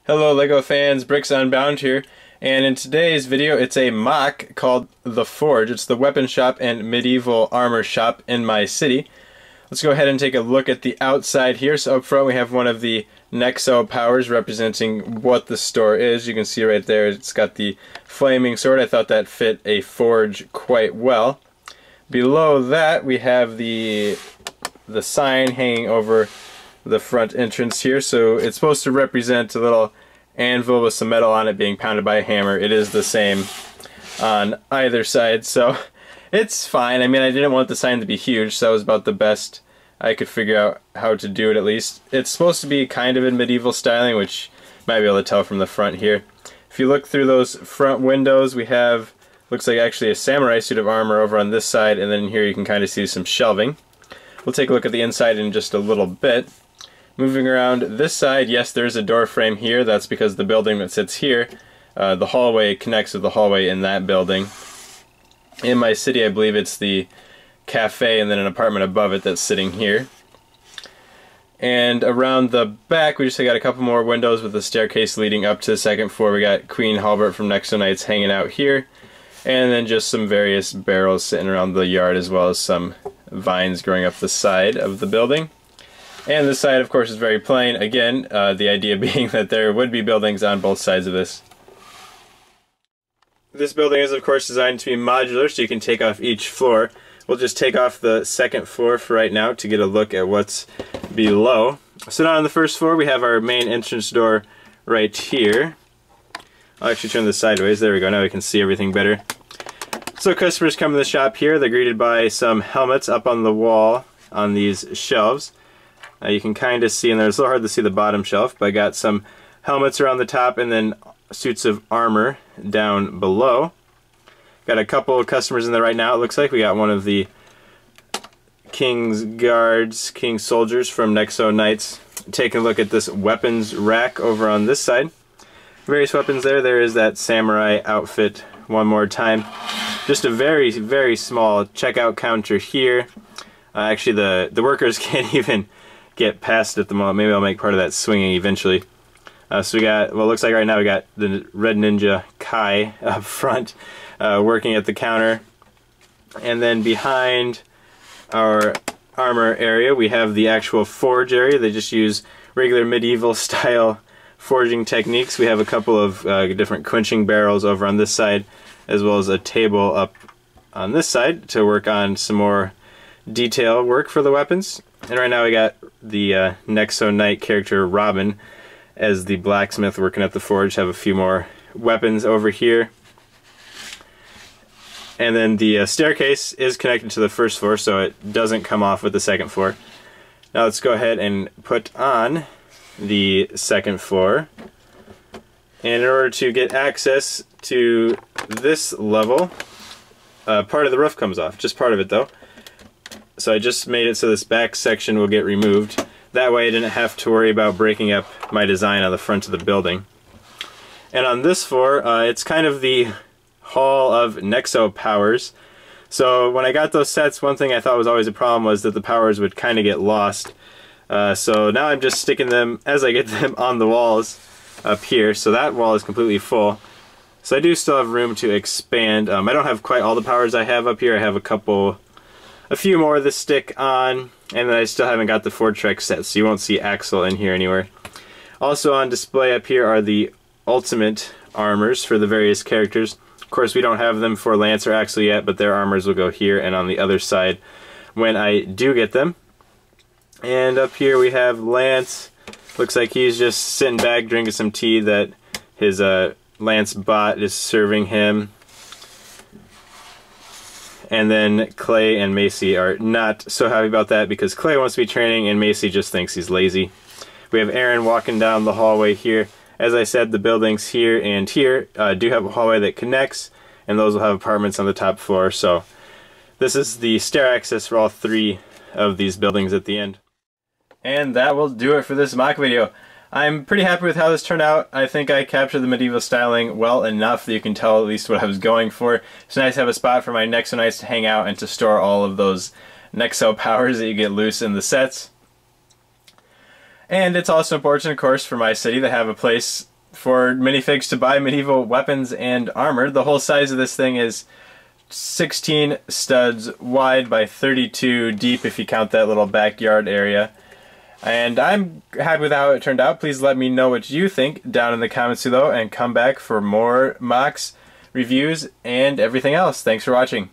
Hello LEGO fans, Bricks Unbound here, and in today's video it's a MOC called The Forge. It's the weapon shop and medieval armor shop in my city. Let's go ahead and take a look at the outside here. So up front we have one of the Nexo powers representing what the store is. You can see right there it's got the flaming sword. I thought that fit a forge quite well. Below that we have the sign hanging over the front entrance here, so it's supposed to represent a little anvil with some metal on it being pounded by a hammer. It is the same on either side, so it's fine. I mean, I didn't want the sign to be huge, so that was about the best I could figure out how to do it at least. It's supposed to be kind of in medieval styling, which you might be able to tell from the front here. If you look through those front windows, we have, looks like actually a samurai suit of armor over on this side, and then here you can kind of see some shelving. We'll take a look at the inside in just a little bit. Moving around this side, yes, there's a door frame here. That's because the building that sits here, the hallway connects with the hallway in that building. In my city, I believe it's the cafe and then an apartment above it that's sitting here. And around the back, we just got a couple more windows with a staircase leading up to the second floor. We got Queen Halbert from Nexo Knights hanging out here. And then just some various barrels sitting around the yard, as well as some vines growing up the side of the building. And this side, of course, is very plain. Again, the idea being that there would be buildings on both sides of this. This building is, of course, designed to be modular, so you can take off each floor. We'll just take off the second floor for right now to get a look at what's below. So now on the first floor, we have our main entrance door right here. I'll actually turn this sideways. There we go. Now we can see everything better. So customers come to the shop here. They're greeted by some helmets up on the wall on these shelves. You can kind of see, and it's a little hard to see the bottom shelf, but I got some helmets around the top and then suits of armor down below. Got a couple of customers in there right now, it looks like. We got one of the King's Guards, King's Soldiers from Nexo Knights, taking a look at this weapons rack over on this side. Various weapons there. There is that samurai outfit one more time. Just a very, very small checkout counter here. Actually, the workers can't even get past it at the moment. Maybe I'll make part of that swinging eventually. So we got, well, it looks like right now we got the Red Ninja Kai up front working at the counter. And then behind our armor area we have the actual forge area. They just use regular medieval style forging techniques. We have a couple of different quenching barrels over on this side, as well as a table up on this side to work on some more detail work for the weapons. And right now we got the Nexo Knight character Robin as the blacksmith working at the forge. Have a few more weapons over here. And then the staircase is connected to the first floor, so it doesn't come off with the second floor. Now let's go ahead and put on the second floor. And in order to get access to this level, part of the roof comes off, just part of it though. So I just made it so this back section will get removed. That way I didn't have to worry about breaking up my design on the front of the building. And on this floor, it's kind of the Hall of Nexo powers. So when I got those sets, one thing I thought was always a problem was that the powers would kind of get lost. So now I'm just sticking them as I get them on the walls up here. So that wall is completely full. So I do still have room to expand. I don't have quite all the powers I have up here. I have a few more that stick on, and then I still haven't got the Forge Trek set, so you won't see Axel in here anywhere. Also on display up here are the ultimate armors for the various characters. Of course, we don't have them for Lance or Axel yet, but their armors will go here and on the other side when I do get them. And up here we have Lance. Looks like he's just sitting back drinking some tea that his Lance bot is serving him. And then Clay and Macy are not so happy about that because Clay wants to be training and Macy just thinks he's lazy. We have Aaron walking down the hallway here. As I said, the buildings here and here do have a hallway that connects, and those will have apartments on the top floor. So this is the stair access for all three of these buildings at the end. And that will do it for this mock video. I'm pretty happy with how this turned out. I think I captured the medieval styling well enough that you can tell at least what I was going for. It's nice to have a spot for my Nexo Knights to hang out and to store all of those Nexo powers that you get loose in the sets. And it's also important, of course, for my city to have a place for minifigs to buy medieval weapons and armor. The whole size of this thing is 16 studs wide by 32 deep if you count that little backyard area. And I'm happy with how it turned out. Please let me know what you think down in the comments below, and come back for more MOCs, reviews, and everything else. Thanks for watching.